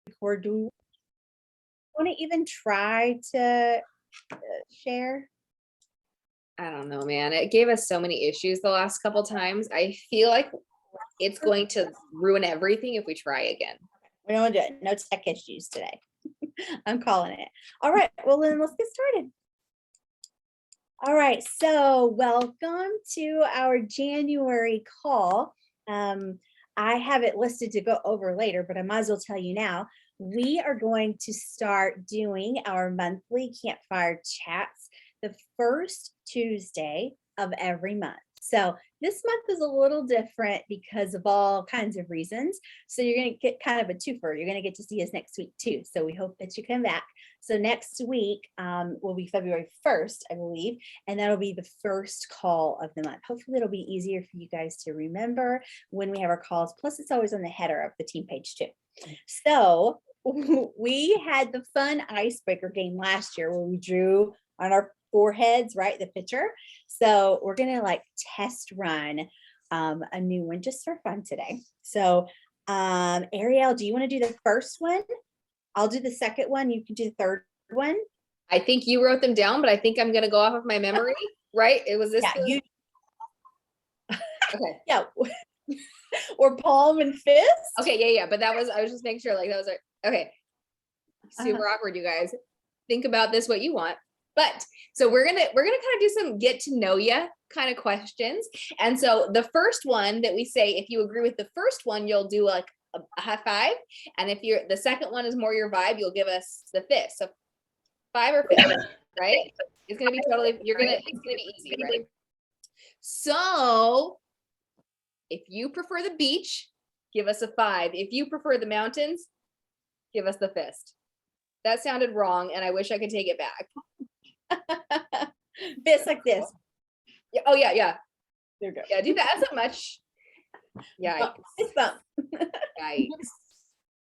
record. Do you want to even try to share? I don't know, man. It gave us so many issues the last couple times. I feel like it's going to ruin everything if we try again. We don't want to do it. No tech issues today. I'm calling it. All right. Well, then let's get started. All right. So welcome to our January call. I have it listed to go over later, but I might as well tell you now. We are going to start doing our monthly Campfire chats the first Tuesday of every month. So this month is a little different because of all kinds of reasons. So you're going to get kind of a twofer. You're going to get to see us next week too. So we hope that you come back. So next week will be February 1st, I believe, and that'll be the first call of the month. Hopefully it'll be easier for you guys to remember when we have our calls. Plus it's always on the header of the team page too. So we had the fun icebreaker game last year where we drew on our foreheads, right? The picture. So we're going to like test run a new one just for fun today. So Ariel, do you want to do the first one? I'll do the second one. You can do the third one. I think you wrote them down, but I think I'm going to go off of my memory, right? It was this. Yeah, okay. Yeah. Or palm and fist. Okay. Yeah. But I was just making sure like that was okay. Super awkward, you guys. Think about this, what you want. But so we're gonna kind of do some get to know you kind of questions. And so the first one that we say, if you agree with the first one, you'll do like a high five. And if the second one is more your vibe, you'll give us the fist. So 5 or 5, right? It's gonna be it's gonna be easy, right? So if you prefer the beach, give us a 5. If you prefer the mountains, give us the fist. That sounded wrong, and I wish I could take it back. Fist like this. Yeah. Oh yeah. There you go. Yeah, do that. That's a much. Yikes. Fist bump. Yikes.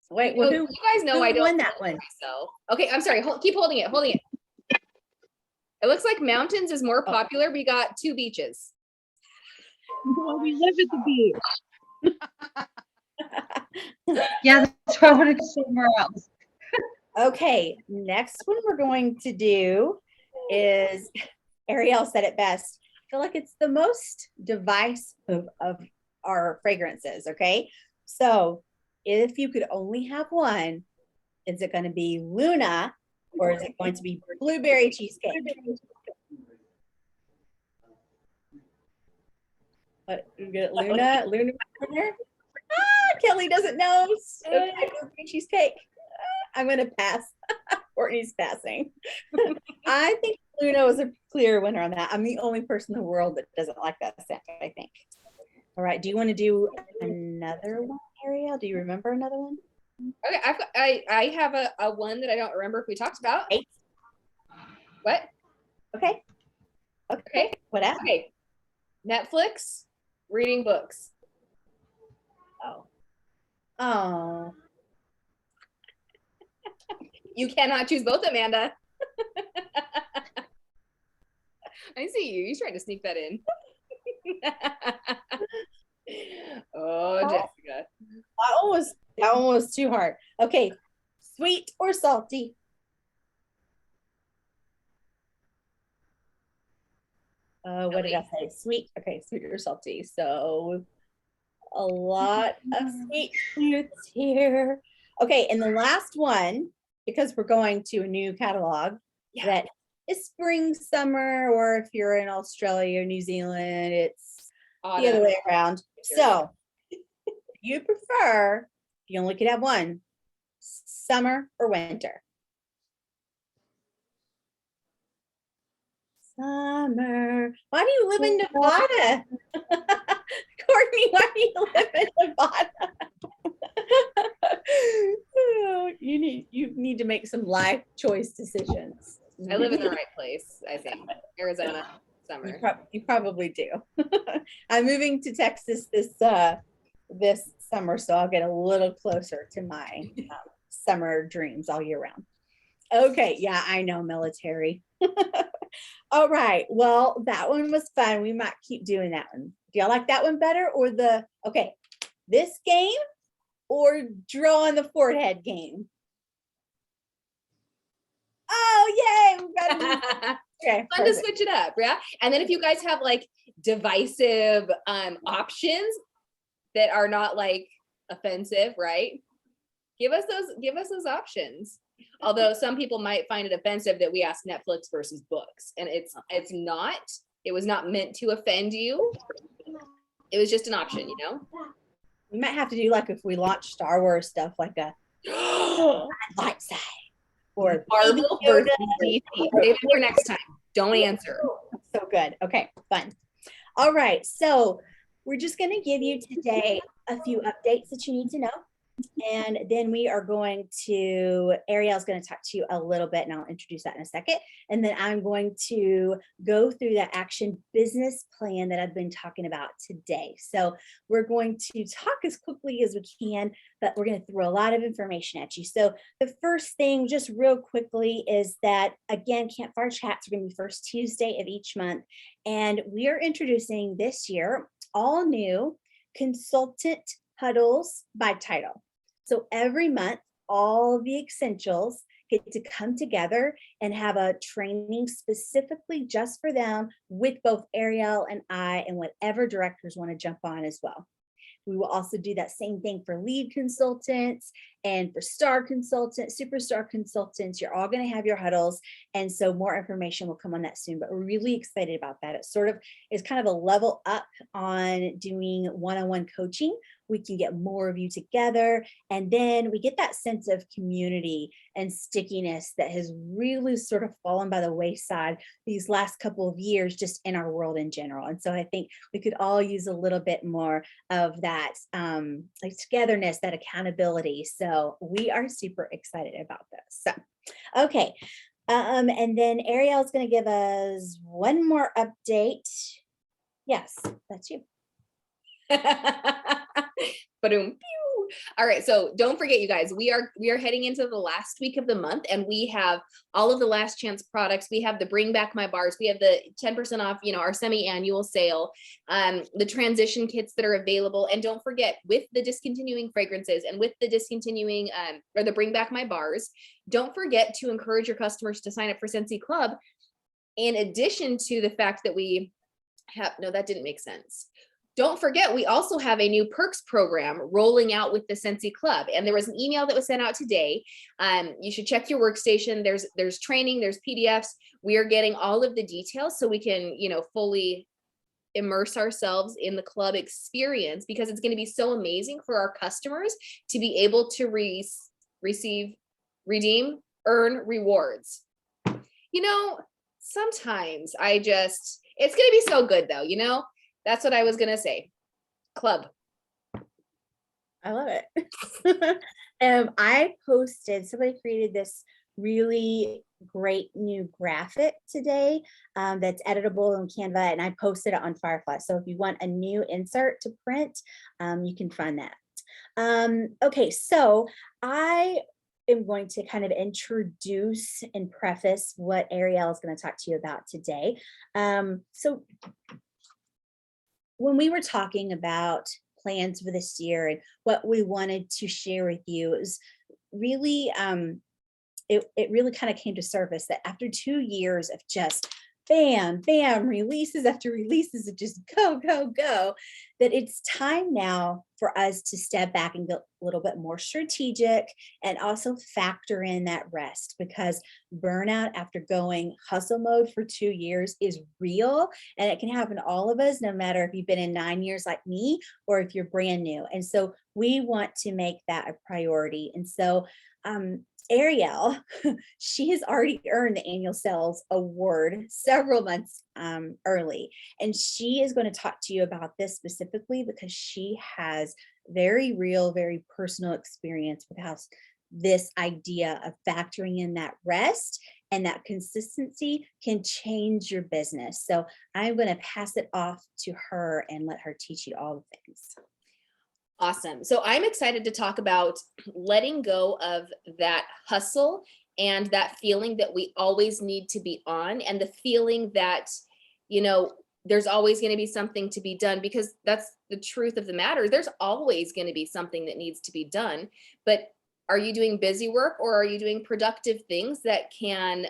Wait, well, you guys know I don't won that one. Myself. Okay, I'm sorry. Keep holding it. It looks like mountains is more popular. We got 2 beaches. Well, we live at the beach. Yeah, that's why I want to go somewhere else. Okay, next one we're going to do is, Ariel said it best. I feel like it's the most divisive of our fragrances, okay? So if you could only have one, is it going to be Luna or is it going to be blueberry cheesecake? What, you get Luna? Luna? Kelly doesn't know. Okay, blueberry cheesecake. I'm going to pass. Courtney's passing. I think Luna was a clear winner on that. I'm the only person in the world that doesn't like that scent, I think. All right. Do you want to do another one, Ariel? Do you remember another one? Okay. I have a one that I don't remember if we talked about. Hey. What? Okay. What else? Okay. Netflix, reading books. Oh. You cannot choose both, Amanda. I see you. He's trying to sneak that in. Oh, Jessica. That one was too hard. Okay. Sweet or salty? What did I say? Sweet. Okay, sweet or salty. So a lot of sweet foods here. Okay, and the last one, because we're going to a new catalog that is spring, summer, or if you're in Australia or New Zealand, it's the other way around. So you prefer, if you only could have one, summer or winter? Summer. Why do you live in Nevada? Courtney, why do you live in Nevada? You need to make some life choice decisions. I live in the right place, I think. Arizona, summer. You probably do. I'm moving to Texas this summer, so I'll get a little closer to my summer dreams all year round. Okay, yeah, I know, military. All right, well, that one was fun. We might keep doing that one. Do y'all like that one better or okay, this game or draw on the forehead game? Oh, yay. We've got okay, Fun to switch it up, yeah. And then if you guys have like divisive options that are not like offensive, right? Give us those options. Although some people might find it offensive that we ask Netflix versus books, and it's not. It was not meant to offend you. It was just an option, you know. We might have to do like if we launch Star Wars stuff, like a light side or Marvel versus DC. Save it for next time. Don't answer. So good. Okay, fun. All right, so we're just going to give you today a few updates that you need to know. And then we are going to, Ariel's going to talk to you a little bit, and I'll introduce that in a second. And then I'm going to go through that action business plan that I've been talking about today. So we're going to talk as quickly as we can, but we're going to throw a lot of information at you. So the first thing, just real quickly, is that, again, Campfire Chats are going to be first Tuesday of each month. And we are introducing this year all new consultant huddles by title. So every month, all the essentials get to come together and have a training specifically just for them with both Ariel and I and whatever directors want to jump on as well. We will also do that same thing for lead consultants and for star consultants, superstar consultants. You're all going to have your huddles. And so more information will come on that soon, but we're really excited about that. It sort of is kind of a level up on doing one-on-one coaching. We can get more of you together, and then we get that sense of community and stickiness that has really sort of fallen by the wayside these last couple of years just in our world in general. And so I think we could all use a little bit more of that like togetherness, that accountability. So we are super excited about this. So, okay. And then Ariel's going to give us one more update. Yes, that's you. All right, so don't forget, you guys, we are heading into the last week of the month, and we have all of the last chance products. We have the bring back my bars, we have the 10% off, you know, our semi-annual sale, the transition kits that are available. And don't forget, with the discontinuing fragrances and with the discontinuing or the bring back my bars, don't forget to encourage your customers to sign up for Scentsy Club. In addition to the fact that we have, no, that didn't make sense. Don't forget, we also have a new perks program rolling out with the Scentsy Club. And there was an email that was sent out today. You should check your workstation. There's training, there's PDFs. We are getting all of the details so we can, you know, fully immerse ourselves in the club experience, because it's going to be so amazing for our customers to be able to redeem, earn rewards. You know, sometimes it's going to be so good though, you know? That's what I was going to say. Club. I love it. I posted, somebody created this really great new graphic today that's editable on Canva, and I posted it on Firefly. So if you want a new insert to print, you can find that. Okay, so I am going to kind of introduce and preface what Ariel is going to talk to you about today. So when we were talking about plans for this year and what we wanted to share with you, it was really, it really kind of came to surface that after 2 years of just bam, bam, releases after releases of just go, go, go, that it's time now for us to step back and get a little bit more strategic and also factor in that rest, because burnout after going hustle mode for 2 years is real, and it can happen to all of us, no matter if you've been in 9 years like me or if you're brand new. And so we want to make that a priority. And so Ariel, she has already earned the annual sales award several months early. And she is going to talk to you about this specifically because she has very real, very personal experience with how this idea of factoring in that rest and that consistency can change your business. So I'm going to pass it off to her and let her teach you all the things. Awesome. So I'm excited to talk about letting go of that hustle and that feeling that we always need to be on, and the feeling that, you know, there's always going to be something to be done, because that's the truth of the matter. There's always going to be something that needs to be done. But are you doing busy work, or are you doing productive things that can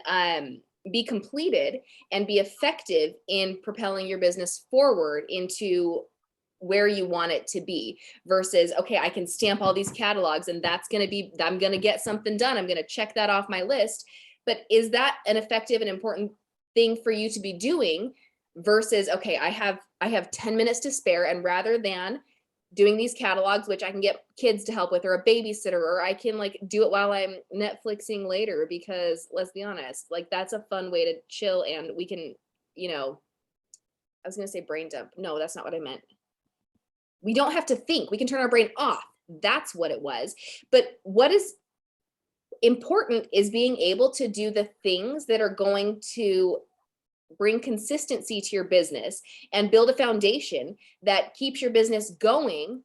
be completed and be effective in propelling your business forward into where you want it to be, versus, okay, I can stamp all these catalogs and that's going to be, I'm going to get something done. I'm going to check that off my list. But is that an effective and important thing for you to be doing, versus, okay, I have 10 minutes to spare, and rather than doing these catalogs, which I can get kids to help with, or a babysitter, or I can like do it while I'm Netflixing later, because let's be honest, like that's a fun way to chill, and we can, you know, I was going to say brain dump. No, that's not what I meant. We don't have to think. We can turn our brain off. That's what it was. But what is important is being able to do the things that are going to bring consistency to your business and build a foundation that keeps your business going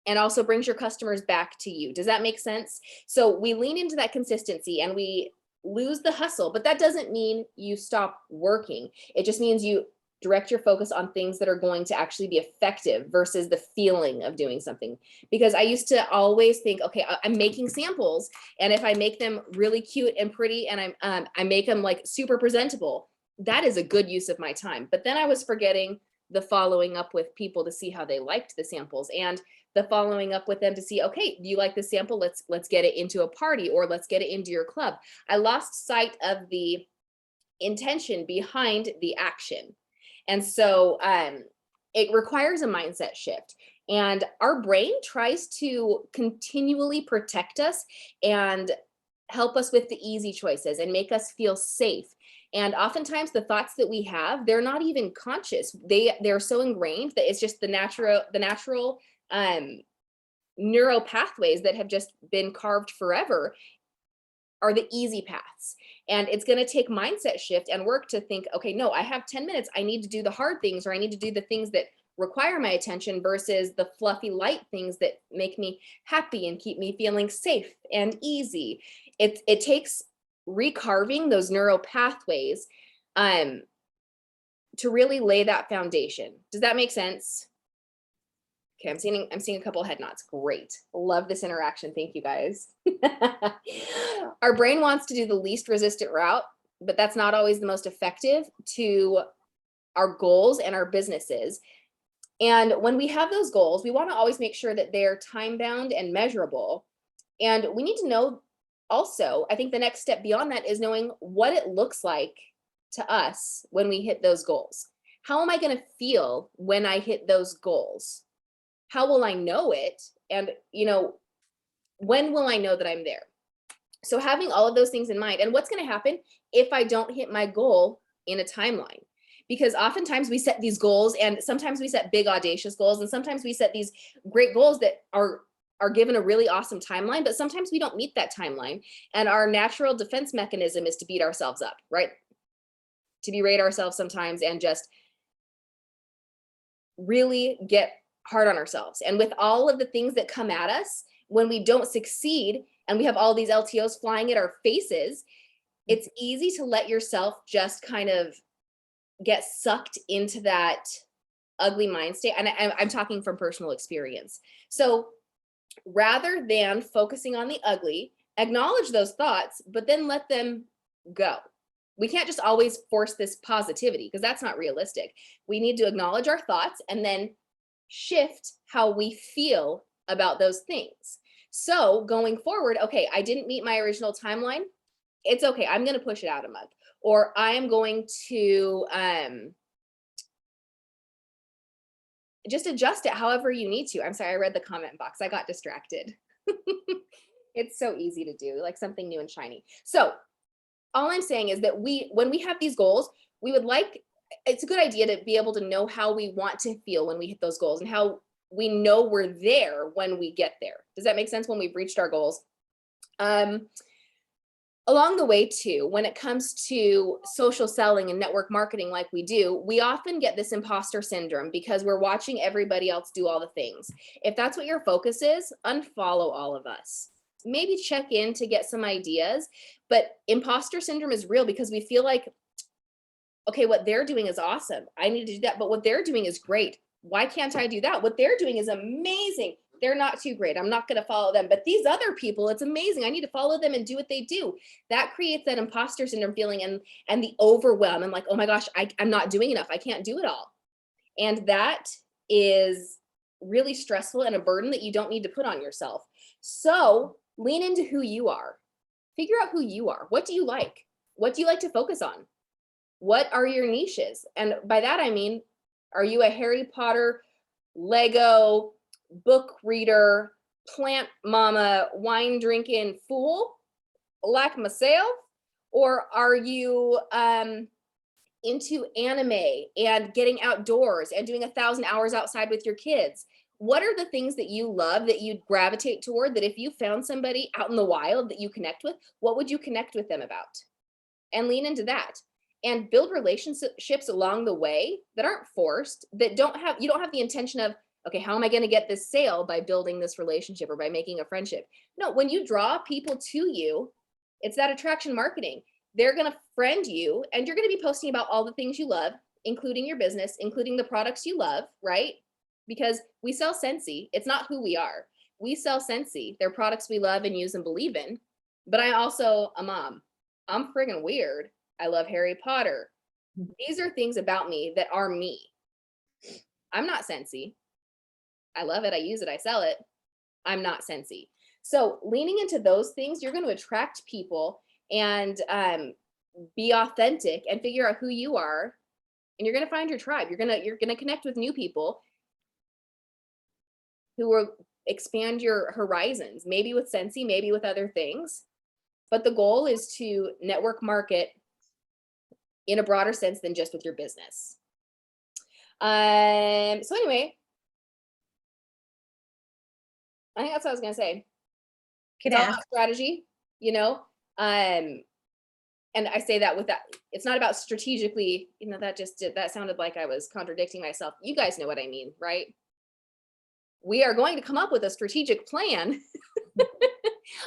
and also brings your customers back to you. Does that make sense? So we lean into that consistency and we lose the hustle, but that doesn't mean you stop working. It just means you direct your focus on things that are going to actually be effective versus the feeling of doing something. Because I used to always think, okay, I'm making samples, and if I make them really cute and pretty, and I make them like super presentable, that is a good use of my time. But then I was forgetting the following up with people to see how they liked the samples, and the following up with them to see, okay, do you like the sample? Let's get it into a party, or let's get it into your club. I lost sight of the intention behind the action. And so it requires a mindset shift. And our brain tries to continually protect us and help us with the easy choices and make us feel safe. And oftentimes the thoughts that we have, they're not even conscious. They're so ingrained that it's just the natural neural pathways that have just been carved forever are the easy paths. And it's going to take mindset shift and work to think, okay, no, I have 10 minutes. I need to do the hard things, or I need to do the things that require my attention, versus the fluffy light things that make me happy and keep me feeling safe and easy. It takes recarving those neural pathways to really lay that foundation. Does that make sense? Okay, I'm seeing a couple of head nods. Great. Love this interaction. Thank you guys. Our brain wants to do the least resistant route, but that's not always the most effective to our goals and our businesses. And when we have those goals, we want to always make sure that they're time bound and measurable. And we need to know also, I think the next step beyond that is knowing what it looks like to us when we hit those goals. How am I going to feel when I hit those goals? How will I know it? And, you know, when will I know that I'm there? So having all of those things in mind, and what's going to happen if I don't hit my goal in a timeline? Because oftentimes we set these goals, and sometimes we set big audacious goals, and sometimes we set these great goals that are given a really awesome timeline, but sometimes we don't meet that timeline. And our natural defense mechanism is to beat ourselves up, right? To berate ourselves sometimes and just really get hard on ourselves. And with all of the things that come at us, when we don't succeed and we have all these LTOs flying at our faces, it's easy to let yourself just kind of get sucked into that ugly mind state. And I'm talking from personal experience. So rather than focusing on the ugly, acknowledge those thoughts, but then let them go. We can't just always force this positivity, because that's not realistic. We need to acknowledge our thoughts and then shift how we feel about those things. So going forward, okay, I didn't meet my original timeline. It's okay. I'm going to push it out a month, or I am going to just adjust it however you need to. I'm sorry, I read the comment box. I got distracted. It's so easy to do, like something new and shiny. So all I'm saying is that when we have these goals, it's a good idea to be able to know how we want to feel when we hit those goals, and how we know we're there when we get there. Does that make sense? When we've reached our goals? Along the way too, when it comes to social selling and network marketing like we do, we often get this imposter syndrome because we're watching everybody else do all the things. If that's what your focus is, unfollow all of us. Maybe check in to get some ideas, but imposter syndrome is real because we feel like, okay, what they're doing is awesome. I need to do that. But what they're doing is great. Why can't I do that? What they're doing is amazing. They're not too great. I'm not going to follow them. But these other people, it's amazing. I need to follow them and do what they do. That creates that imposter syndrome feeling and the overwhelm. I'm like, oh my gosh, I'm not doing enough. I can't do it all. And that is really stressful and a burden that you don't need to put on yourself. So lean into who you are. Figure out who you are. What do you like? What do you like to focus on? What are your niches? And by that, I mean, are you a Harry Potter, Lego, book reader, plant mama, wine drinking fool like myself? Or are you into anime and getting outdoors and doing 1,000 hours outside with your kids? What are the things that you love that you'd gravitate toward, that if you found somebody out in the wild that you connect with, what would you connect with them about? And lean into that and build relationships along the way that aren't forced, that you don't have the intention of, okay, how am I going to get this sale by building this relationship or by making a friendship? No, when you draw people to you, it's that attraction marketing. They're going to friend you and you're going to be posting about all the things you love, including your business, including the products you love, right? Because we sell Scentsy. It's not who we are. We sell Scentsy. They're products we love and use and believe in. But I also a mom. I'm friggin' weird. I love Harry Potter. These are things about me that are me. I'm not Scentsy. I love it. I use it. I sell it. I'm not Scentsy. So leaning into those things, you're going to attract people and be authentic and figure out who you are. And you're going to find your tribe. You're going to connect with new people who will expand your horizons, maybe with Scentsy, maybe with other things. But the goal is to network market in a broader sense than just with your business. So anyway, I think that's what I was going to say. It's all about strategy, you know? And I say that with that, it's not about strategically, you know, that sounded like I was contradicting myself. You guys know what I mean, right? We are going to come up with a strategic plan.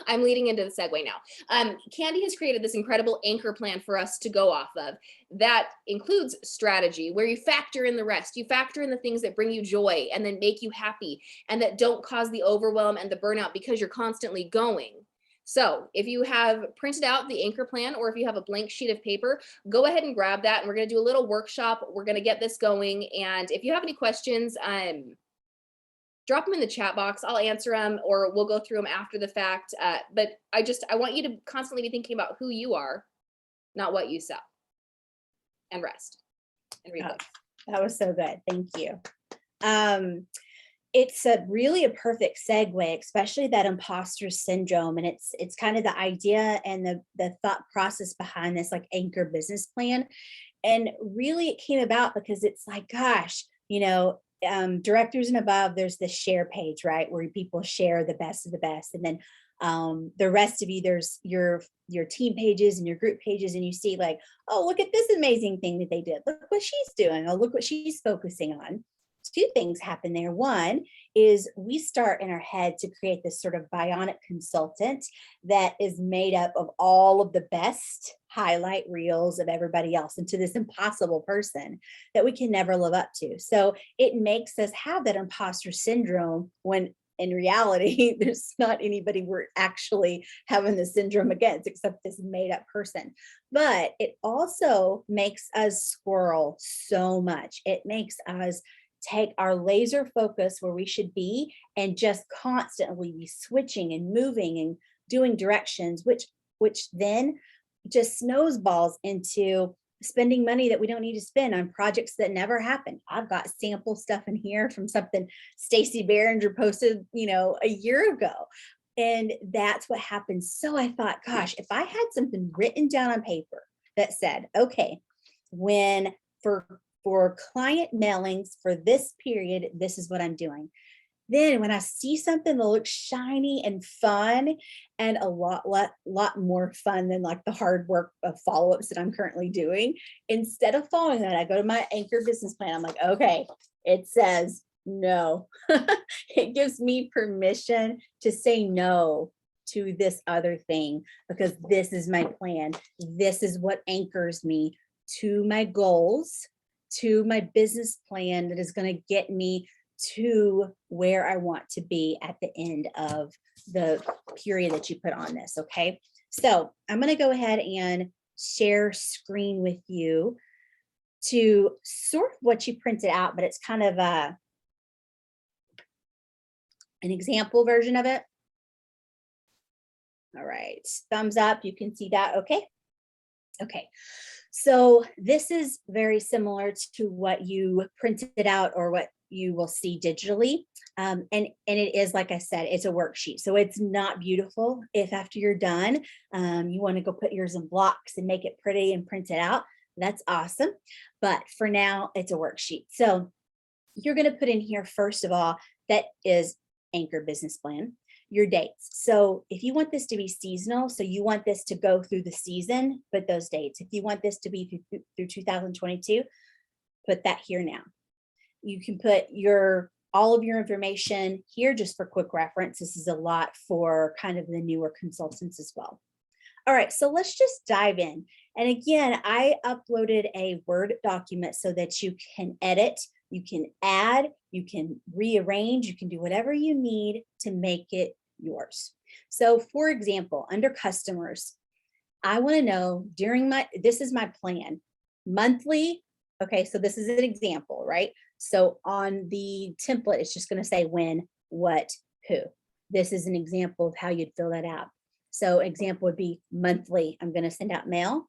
I'm leading into the segue now. Candy has created this incredible anchor plan for us to go off of that includes strategy, where you factor in the rest. You factor in the things that bring you joy and then make you happy and that don't cause the overwhelm and the burnout because you're constantly going. So if you have printed out the anchor plan or if you have a blank sheet of paper, go ahead and grab that. And we're going to do a little workshop. We're going to get this going. And if you have any questions, drop them in the chat box. I'll answer them or we'll go through them after the fact. But I want you to constantly be thinking about who you are, not what you sell. And rest and read books. That was so good. Thank you. It's really a perfect segue, especially that imposter syndrome. And it's kind of the idea and the thought process behind this like anchor business plan. And really it came about because it's like, gosh, you know, directors and above, there's this share page, right? Where people share the best of the best. And then the rest of you, there's your team pages and your group pages. And you see like, oh, look at this amazing thing that they did. Look what she's doing. Oh, look what she's focusing on. Two things happen there. One is we start in our head to create this sort of bionic consultant that is made up of all of the best highlight reels of everybody else into this impossible person that we can never live up to. So it makes us have that imposter syndrome when in reality, there's not anybody we're actually having the syndrome against except this made up person. But it also makes us squirrel so much. It makes us take our laser focus where we should be and just constantly be switching and moving and doing directions, which then just snowballs into spending money that we don't need to spend on projects that never happen. I've got sample stuff in here from something Stacey Behringer posted, you know, a year ago. And that's what happens. So I thought, gosh, if I had something written down on paper that said, okay, when for client mailings for this period, this is what I'm doing. Then when I see something that looks shiny and fun and a lot more fun than like the hard work of follow-ups that I'm currently doing, instead of following that, I go to my anchor business plan. I'm like, okay, it says no. It gives me permission to say no to this other thing because this is my plan. This is what anchors me. to my goals, to my business plan that is going to get me to where I want to be at the end of the period that you put on this. Okay. So I'm going to go ahead and share screen with you to sort of what you printed out, but it's kind of an example version of it. All right. Thumbs up. You can see that. Okay. Okay. So this is very similar to what you printed out or what you will see digitally. And it is, like I said, it's a worksheet. So it's not beautiful. If after you're done, you want to go put yours in blocks and make it pretty and print it out, that's awesome. But for now, it's a worksheet. So you're going to put in here, first of all, that is anchor business plan, your dates. So if you want this to be seasonal, so you want this to go through the season, put those dates. If you want this to be through 2022, put that here now. You can put all of your information here just for quick reference. This is a lot for kind of the newer consultants as well. All right, so let's just dive in. And again, I uploaded a Word document so that you can edit, you can add, you can rearrange, you can do whatever you need to make it yours. So for example, under customers, I want to know this is my plan, monthly. Okay, so this is an example, right? So on the template, it's just going to say when, what, who. This is an example of how you'd fill that out. So example would be monthly. I'm going to send out mail.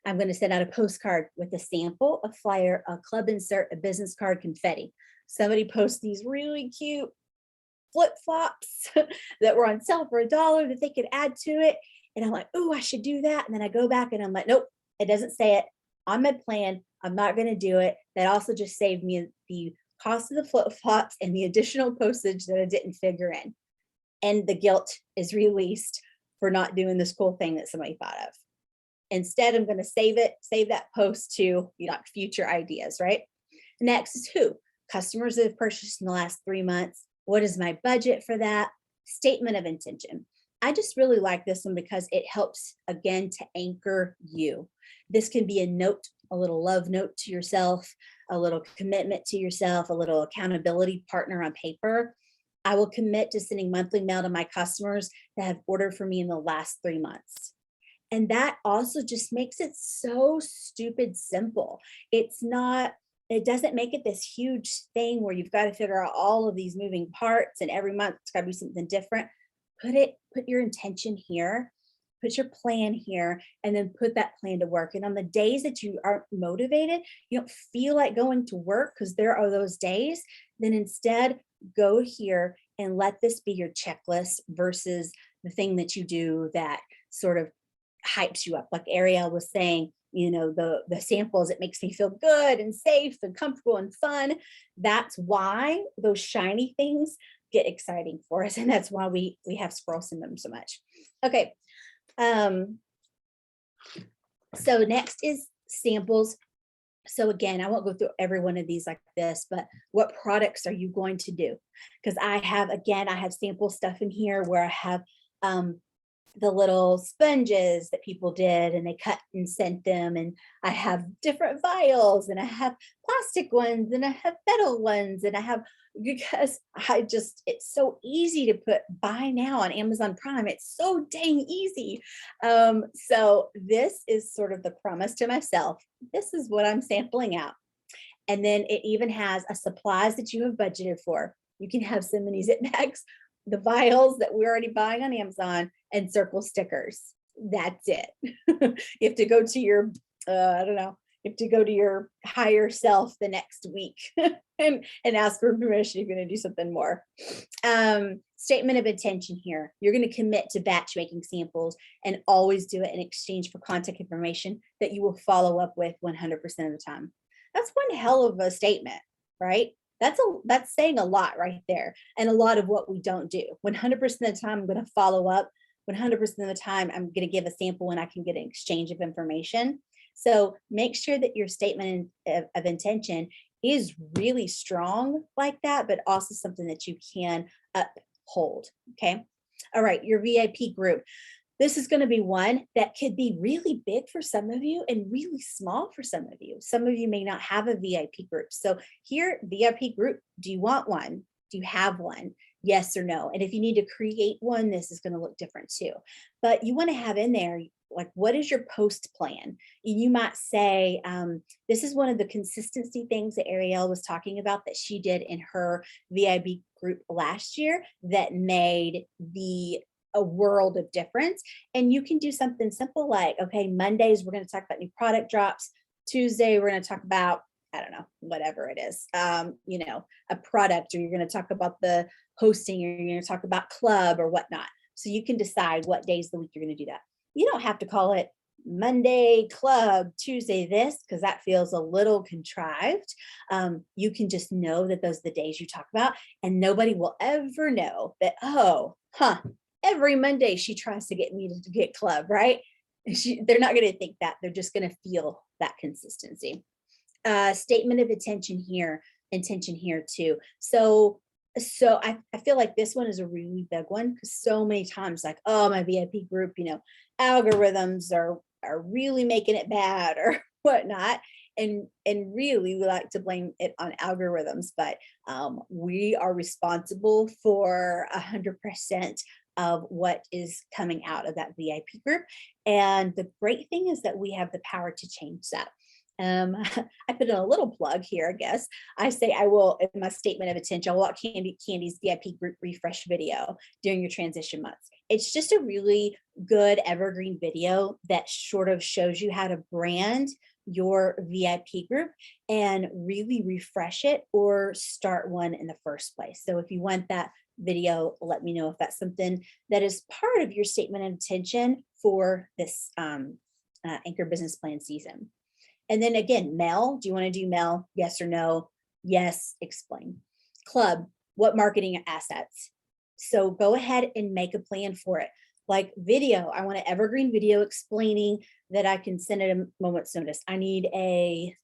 I'm going to send out a postcard with a sample, a flyer, a club insert, a business card, confetti. Somebody posts these really cute flip-flops that were on sale for $1 that they could add to it. And I'm like, oh, I should do that. And then I go back and I'm like, nope, it doesn't say it on my plan. I'm not going to do it. That also just saved me the cost of the flip-flops and the additional postage that I didn't figure in. And the guilt is released for not doing this cool thing that somebody thought of. Instead, I'm going to save that post to future ideas, right? Next is who? Customers that have purchased in the last 3 months. What is my budget for that? Statement of intention. I just really like this one because it helps, again, to anchor you. This can be a note, a little love note to yourself, a little commitment to yourself, a little accountability partner on paper. I will commit to sending monthly mail to my customers that have ordered for me in the last 3 months. And that also just makes it so stupid simple. It doesn't make it this huge thing where you've got to figure out all of these moving parts and every month it's got to be something different. Put your intention here, put your plan here, and then put that plan to work. And on the days that you aren't motivated, you don't feel like going to work because there are those days, then instead go here and let this be your checklist versus the thing that you do that sort of hypes you up. Like Ariel was saying, the samples, it makes me feel good and safe and comfortable and fun. That's why those shiny things get exciting for us. And that's why we have scroll syndrome so much. Okay. So next is samples. So again, I won't go through every one of these like this, but what products are you going to do? Because I have sample stuff in here where I have the little sponges that people did and they cut and sent them. And I have different vials and I have plastic ones and I have metal ones and because it's so easy to put buy now on Amazon Prime. It's so dang easy. So this is sort of the promise to myself. This is what I'm sampling out. And then it even has a supplies that you have budgeted for. You can have so many zip bags, the vials that we're already buying on Amazon, and circle stickers. That's it. You have to go to your, you have to go to your higher self the next week and ask for permission. You're going to do something more. Statement of intention here. You're going to commit to batch making samples and always do it in exchange for contact information that you will follow up with 100% of the time. That's one hell of a statement, right? That's saying a lot right there. And a lot of what we don't do. 100% of the time, I'm going to follow up. 100% of the time, I'm going to give a sample when I can get an exchange of information. So make sure that your statement of intention is really strong like that, but also something that you can uphold. Okay. All right. Your VIP group. This is going to be one that could be really big for some of you and really small for some of you. Some of you may not have a VIP group. So here, VIP group, do you want one? Do you have one? Yes or no? And if you need to create one, this is going to look different too. But you want to have in there, like, what is your post plan? You might say, this is one of the consistency things that Ariel was talking about that she did in her VIP group last year that made a world of difference. And you can do something simple like, okay, Mondays, we're going to talk about new product drops. Tuesday, we're going to talk about, I don't know, whatever it is, a product, or you're going to talk about the hosting, or you're going to talk about club or whatnot. So you can decide what days of the week you're going to do that. You don't have to call it Monday club, Tuesday this, because that feels a little contrived. You can just know that those are the days you talk about, and nobody will ever know that, every Monday she tries to get me to get club, right? They're not going to think that. They're just going to feel that consistency. Statement of intention here too. So I feel like this one is a really big one, because so many times, like, oh, my VIP group, algorithms are really making it bad or whatnot. And really we like to blame it on algorithms, but we are responsible for 100% of what is coming out of that VIP group. And the great thing is that we have the power to change that. I put in a little plug here, I guess. I say I will, in my statement of intention, I will watch Candy's VIP group refresh video during your transition months. It's just a really good evergreen video that sort of shows you how to brand your VIP group and really refresh it or start one in the first place. So if you want that video, let me know if that's something that is part of your statement of intention for this Anchor Business Plan season. And then again, Mel, do you want to do Mel? Yes or no? Yes, explain. Club, what marketing assets? So go ahead and make a plan for it. Like video, I want an evergreen video explaining that I can send at a moment's notice. I need a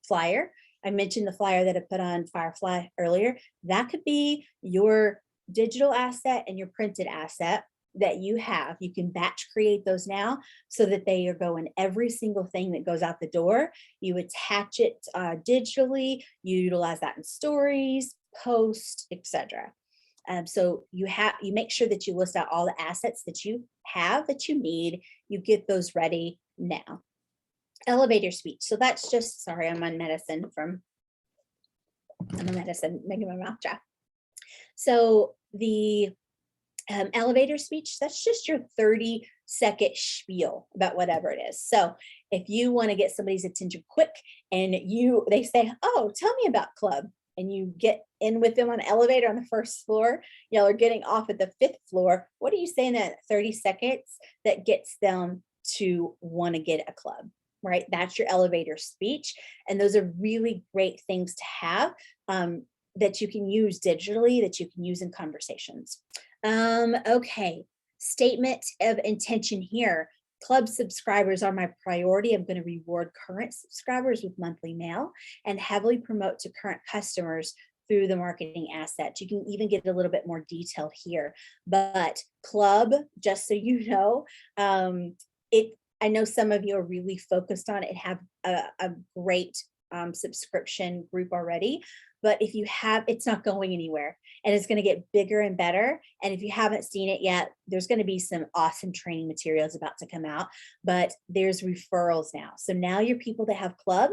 flyer. I mentioned the flyer that I put on Firefly earlier. That could be your digital asset and your printed asset that you have. You can batch create those now so that they are going every single thing that goes out the door. You attach it digitally, you utilize that in stories, posts, etc. So you make sure that you list out all the assets that you have that you need. You get those ready now. Elevator speech. So that's just, sorry, I'm on medicine, making my mouth dry. So the elevator speech, that's just your 30-second spiel about whatever it is. So if you want to get somebody's attention quick and they say, oh, tell me about club, and you get in with them on an elevator on the first floor, y'all are getting off at the 5th floor, what are you saying in 30 seconds that gets them to want to get a club, right? That's your elevator speech. And those are really great things to have that you can use digitally, that you can use in conversations. Okay, statement of intention here. Club subscribers are my priority. I'm going to reward current subscribers with monthly mail and heavily promote to current customers through the marketing assets. You can even get a little bit more detail here, but club, just so you know, I know some of you are really focused on it, have a great subscription group already, but if you have, it's not going anywhere and it's going to get bigger and better. And if you haven't seen it yet, there's going to be some awesome training materials about to come out, but there's referrals now. So now your people that have club,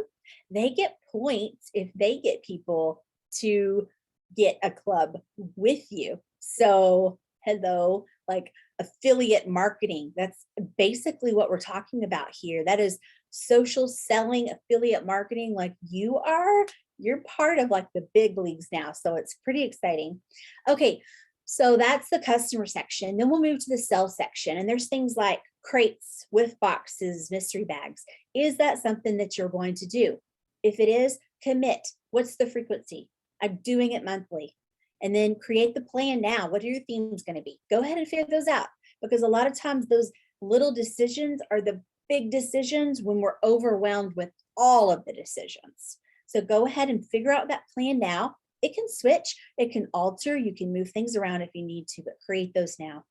they get points if they get people to get a club with you. So hello, like affiliate marketing, that's basically what we're talking about here. That is social selling, affiliate marketing. Like you're part of like the big leagues now. So it's pretty exciting. Okay, so that's the customer section. Then we'll move to the sales section. And there's things like crates, with boxes, mystery bags. Is that something that you're going to do? If it is, commit. What's the frequency? I'm doing it monthly. And then create the plan now. What are your themes going to be? Go ahead and figure those out, because a lot of times those little decisions are the big decisions when we're overwhelmed with all of the decisions. So go ahead and figure out that plan now. It can switch, it can alter, you can move things around if you need to, but create those now.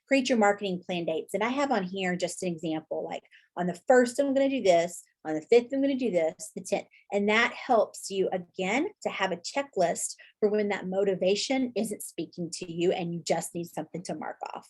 Create your marketing plan dates. And I have on here just an example, like on the 1st, I'm going to do this. On the 5th, I'm going to do this, the 10th. And that helps you, again, to have a checklist for when that motivation isn't speaking to you and you just need something to mark off.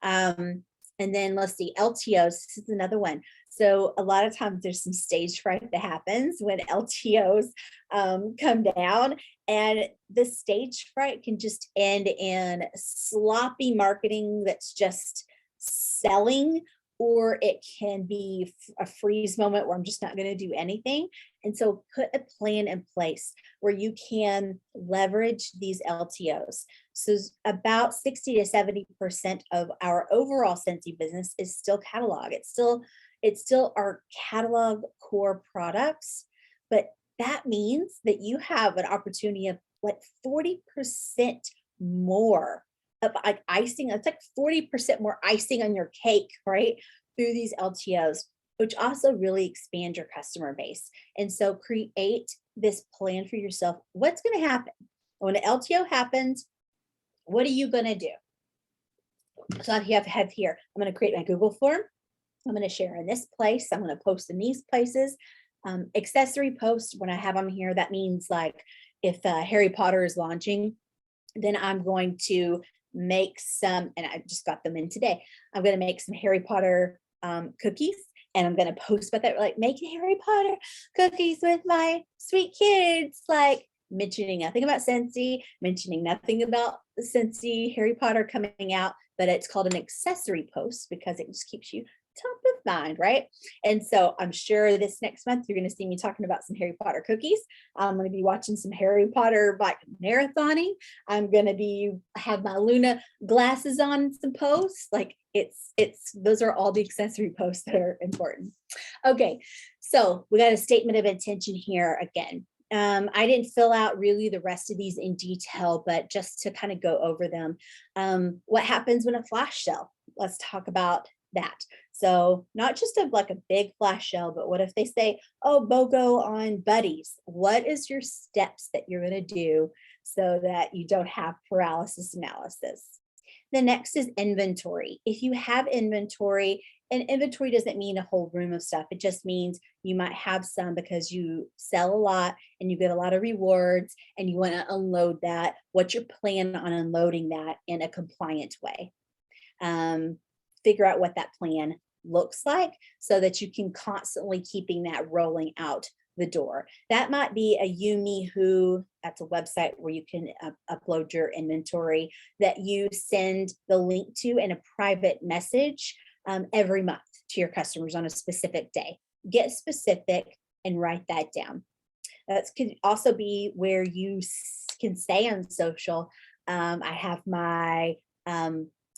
And then let's see, LTOs, this is another one. So a lot of times there's some stage fright that happens when LTOs come down, and the stage fright can just end in sloppy marketing that's just selling, or it can be a freeze moment where I'm just not going to do anything. And so put a plan in place where you can leverage these LTOs. So about 60 to 70% of our overall Scentsy business is still catalog. It's still our catalog core products, but that means that you have an opportunity of like 40% more of like icing. It's like 40% more icing on your cake, right? Through these LTOs, which also really expand your customer base. And so create this plan for yourself. What's going to happen when an LTO happens? What are you going to do? So I have here, I'm going to create my Google form. I'm going to share in this place. I'm going to post in these places. Accessory posts, when I have them here, that means like if Harry Potter is launching, then I'm going to make some, and I just got them in today. I'm going to make some Harry Potter cookies, and I'm going to post about that, like making Harry Potter cookies with my sweet kids, like mentioning nothing about Scentsy, mentioning nothing about the Scentsy Harry Potter coming out, but it's called an accessory post because it just keeps you top of mind, right? And so I'm sure this next month you're going to see me talking about some Harry Potter cookies. I'm going to be watching some Harry Potter like marathoning. I'm going to be have my Luna glasses on in some posts. Like it's those are all the accessory posts that are important. Okay, so we got a statement of intention here again. I didn't fill out really the rest of these in detail, but just to kind of go over them. What happens when a flash sale? Let's talk about that. So not just like a big flash sale, but what if they say, oh, BOGO on buddies? What is your steps that you're going to do so that you don't have paralysis analysis? The next is inventory. If you have inventory, and inventory doesn't mean a whole room of stuff. It just means you might have some because you sell a lot and you get a lot of rewards and you want to unload that. What's your plan on unloading that in a compliant way? Figure out what that plan looks like so that you can constantly keeping that rolling out the door. That might be a Yumi, that's a website where you can upload your inventory that you send the link to in a private message every month to your customers on a specific day. Get specific and write that down. That could also be where you can say on social, I have my,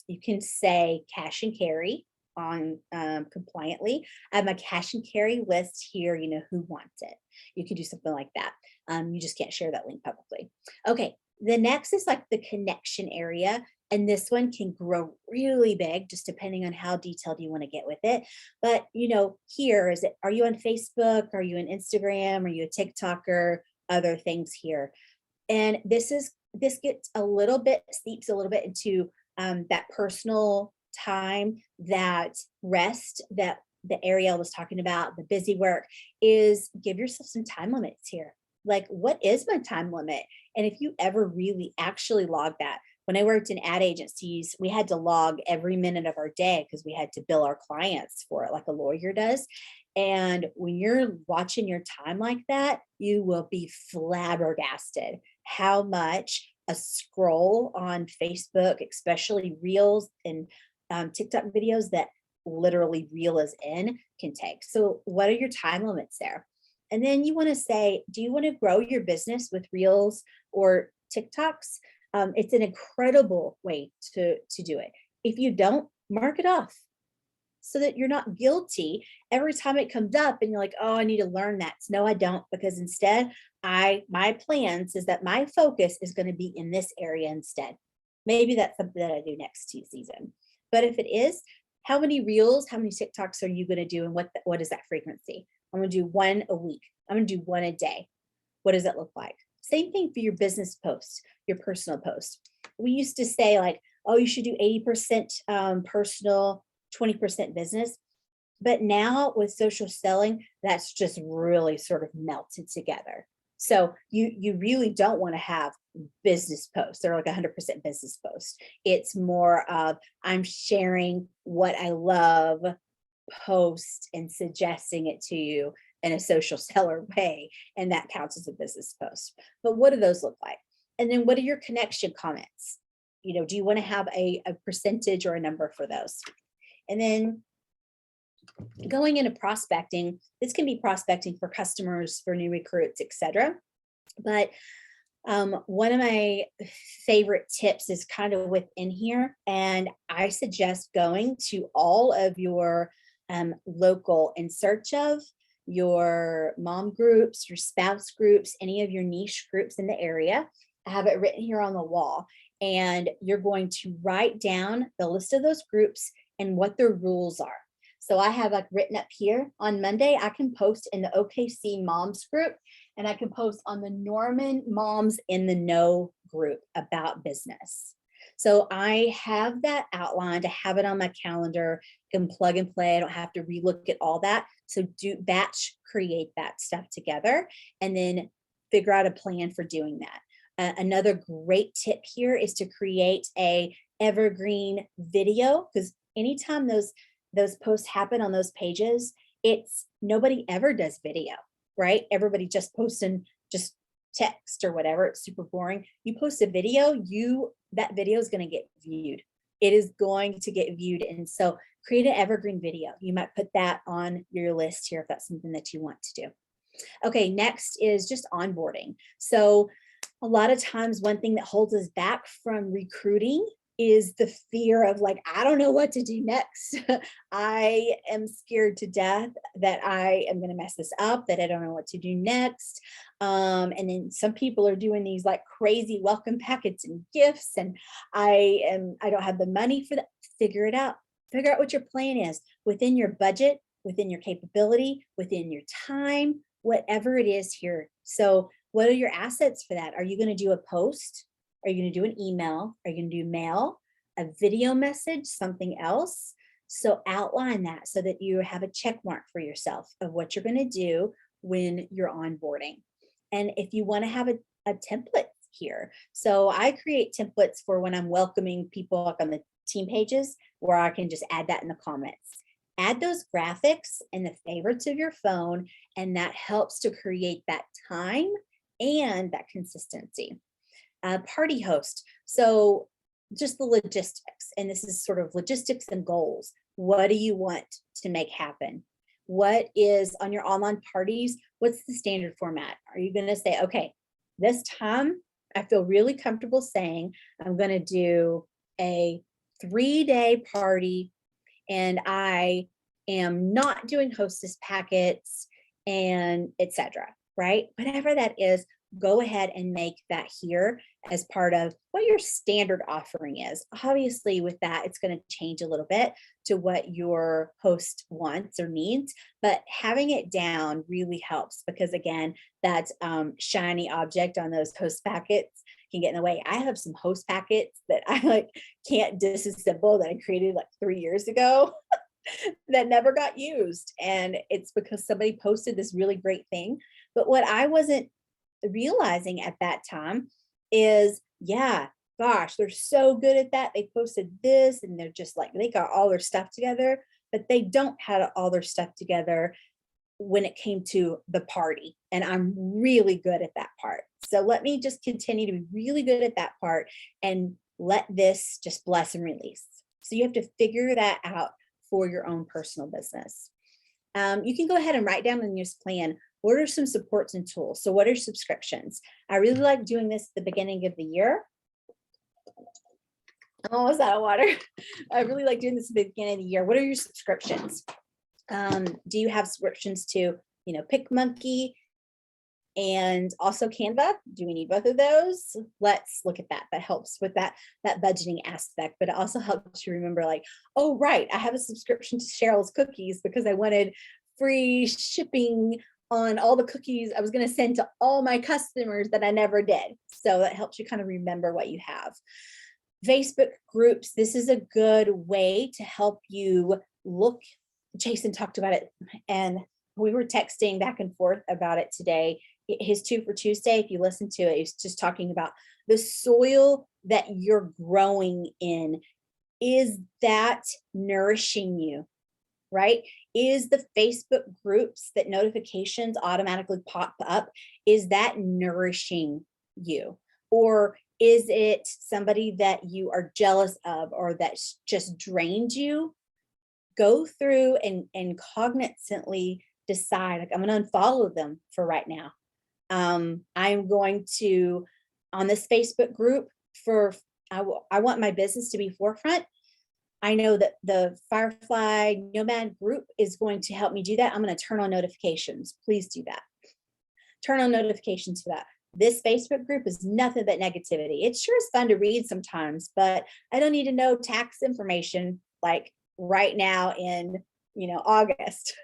you can say cash and carry on compliantly. I have my cash and carry list here, you know, who wants it. You can do something like that. You just can't share that link publicly. Okay, the next is like the connection area. And this one can grow really big, just depending on how detailed you want to get with it. But, you know, here is it, are you on Facebook? Are you on Instagram? Are you a TikToker? Other things here. And this gets a little bit, seeps a little bit into that personal time, that rest, that the Ariel was talking about, the busy work, is give yourself some time limits here. Like, what is my time limit? And if you ever really actually log that, when I worked in ad agencies, we had to log every minute of our day because we had to bill our clients for it like a lawyer does. And when you're watching your time like that, you will be flabbergasted how much a scroll on Facebook, especially Reels and TikTok videos that literally Reel is in, can take. So what are your time limits there? And then you want to say, do you want to grow your business with Reels or TikToks? It's an incredible way to do it. If you don't, mark it off so that you're not guilty every time it comes up and you're like, oh, I need to learn that. No, I don't, because instead my plans is that my focus is going to be in this area instead. Maybe that's something that I do next season. But if it is, how many Reels, how many TikToks are you going to do? And what is that frequency? I'm going to do one a week. I'm going to do one a day. What does that look like? Same thing for your business posts, your personal posts. We used to say like, oh, you should do 80% personal, 20% business. But now with social selling, that's just really sort of melted together. So you really don't want to have business posts. They're like 100% business posts. It's more of I'm sharing what I love, post and suggesting it to you in a social seller way. And that counts as a business post. But what do those look like? And then what are your connection comments? You know, do you want to have a percentage or a number for those? And then going into prospecting, this can be prospecting for customers, for new recruits, etc. But one of my favorite tips is kind of within here, and I suggest going to all of your local in search of your mom groups, your spouse groups, any of your niche groups in the area. I have it written here on the wall, and you're going to write down the list of those groups and what their rules are. So I have like written up here on Monday, I can post in the OKC moms group, and I can post on the Norman moms in the know group about business. So I have that outlined, I have it on my calendar, can plug and play. I don't have to relook at all that. So do batch create that stuff together and then figure out a plan for doing that. Another great tip here is to create a evergreen video, because anytime those posts happen on those pages, it's nobody ever does video, right? Everybody just posts in just text or whatever. It's super boring. You post a video, that video is going to get viewed. It is going to get viewed. And so create an evergreen video. You might put that on your list here if that's something that you want to do. Okay, next is just onboarding. So a lot of times one thing that holds us back from recruiting is the fear of like, I don't know what to do next. I am scared to death that I am going to mess this up, that I don't know what to do next. And then some people are doing these like crazy welcome packets and gifts, and I don't have the money for that. Figure it out. Figure out what your plan is within your budget, within your capability, within your time, whatever it is here. So what are your assets for that? Are you going to do a post? Are you going to do an email? Are you going to do mail, a video message, something else? So outline that so that you have a check mark for yourself of what you're going to do when you're onboarding. And if you want to have a template here. So I create templates for when I'm welcoming people up on the team pages, where I can just add that in the comments. Add those graphics in the favorites of your phone, and that helps to create that time and that consistency. Party host. So just the logistics, and this is sort of logistics and goals. What do you want to make happen? What is on your online parties? What's the standard format? Are you going to say, okay, this time I feel really comfortable saying I'm going to do a 3-day party, and I am not doing hostess packets and etc. Right? Whatever that is, go ahead and make that here as part of what your standard offering is. Obviously, with that, it's going to change a little bit to what your host wants or needs, but having it down really helps, because again, that shiny object on those host packets can get in the way. I have some host packets that I like can't disassemble that I created like 3 years ago that never got used. And it's because somebody posted this really great thing. But what I wasn't realizing at that time is, yeah, gosh, they're so good at that. They posted this and they're just like, they got all their stuff together, but they don't have all their stuff together when it came to the party. And I'm really good at that part. So let me just continue to be really good at that part and let this just bless and release. So you have to figure that out for your own personal business. You can go ahead and write down in your plan, what are some supports and tools? So what are subscriptions? I really like doing this at the beginning of the year. I'm almost out of water. I really like doing this at the beginning of the year. What are your subscriptions? Do you have subscriptions to, PicMonkey and also Canva? Do we need both of those? Let's look at that. That helps with that budgeting aspect, but it also helps you remember like, oh, right, I have a subscription to Cheryl's Cookies because I wanted free shipping on all the cookies I was going to send to all my customers that I never did. So that helps you kind of remember what you have. Facebook groups, this is a good way to help you look. Jason talked about it, and we were texting back and forth about it today. His 2 for Tuesday, if you listen to it, he's just talking about the soil that you're growing in. Is that nourishing you, right? Is the Facebook groups that notifications automatically pop up, is that nourishing you? Or is it somebody that you are jealous of or that's just drained you? Go through and cognizantly decide, like, I'm going to unfollow them for right now. I'm going to, on this Facebook group, I want my business to be forefront. I know that the Firefly Nomad group is going to help me do that. I'm going to turn on notifications. Please do that. Turn on notifications for that. This Facebook group is nothing but negativity. It sure is fun to read sometimes, but I don't need to know tax information like right now in, August.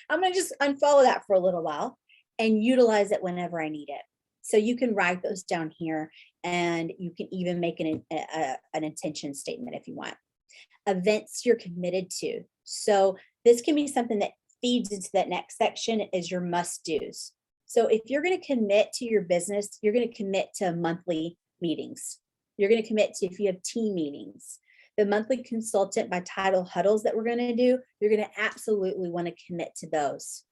I'm going to just unfollow that for a little while and utilize it whenever I need it. So you can write those down here, and you can even make an intention statement if you want. Events you're committed to. So this can be something that feeds into that next section is your must-dos. So if you're going to commit to your business, you're going to commit to monthly meetings. You're going to commit to, if you have team meetings, the monthly consultant by title huddles that we're going to do, you're going to absolutely want to commit to those.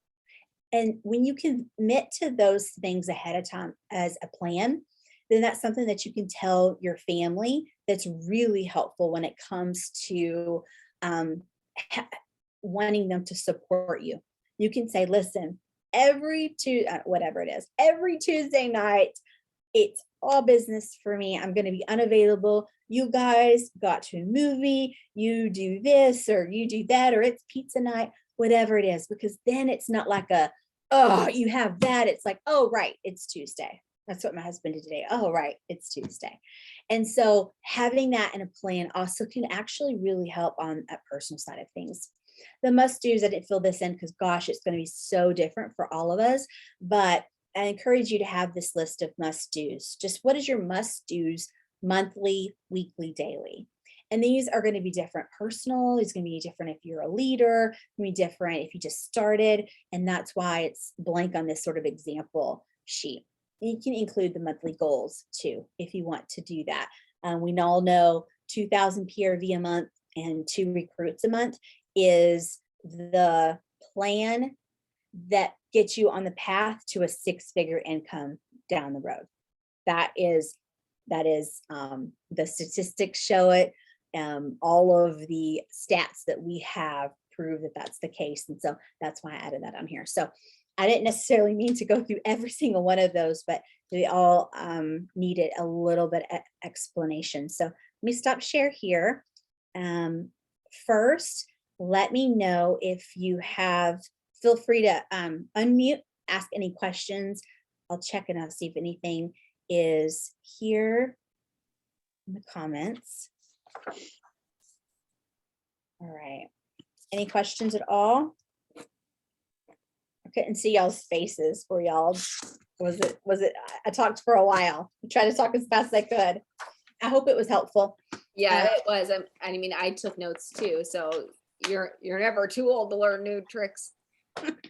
And when you commit to those things ahead of time as a plan, then that's something that you can tell your family that's really helpful when it comes to wanting them to support you. You can say, listen, every Tuesday night, it's all business for me. I'm going to be unavailable. You guys got to a movie, you do this or you do that, or it's pizza night, whatever it is, because then it's not like you have that. It's like, oh, right, it's Tuesday. That's what my husband did today. Oh, right, it's Tuesday. And so having that in a plan also can actually really help on a personal side of things. The must-dos, I didn't fill this in because, gosh, it's going to be so different for all of us. But I encourage you to have this list of must-dos. Just what is your must-dos monthly, weekly, daily? And these are going to be different personal. It's going to be different if you're a leader. It's going to be different if you just started. And that's why it's blank on this sort of example sheet. You can include the monthly goals too, if you want to do that. We all know 2,000 PRV a month and 2 recruits a month is the plan that gets you on the path to a 6-figure income down the road. That is the statistics show it. All of the stats that we have prove that that's the case. And so that's why I added that on here. So I didn't necessarily mean to go through every single one of those, but they all needed a little bit of explanation. So let me stop share here. First, let me know if you have, feel free to unmute, ask any questions. I'll check and I'll see if anything is here in the comments. All right. Any questions at all? I couldn't see y'all's faces for y'all. Was it, I talked for a while. I tried to talk as fast as I could. I hope it was helpful. Yeah, it was. I mean, I took notes too. So you're never too old to learn new tricks.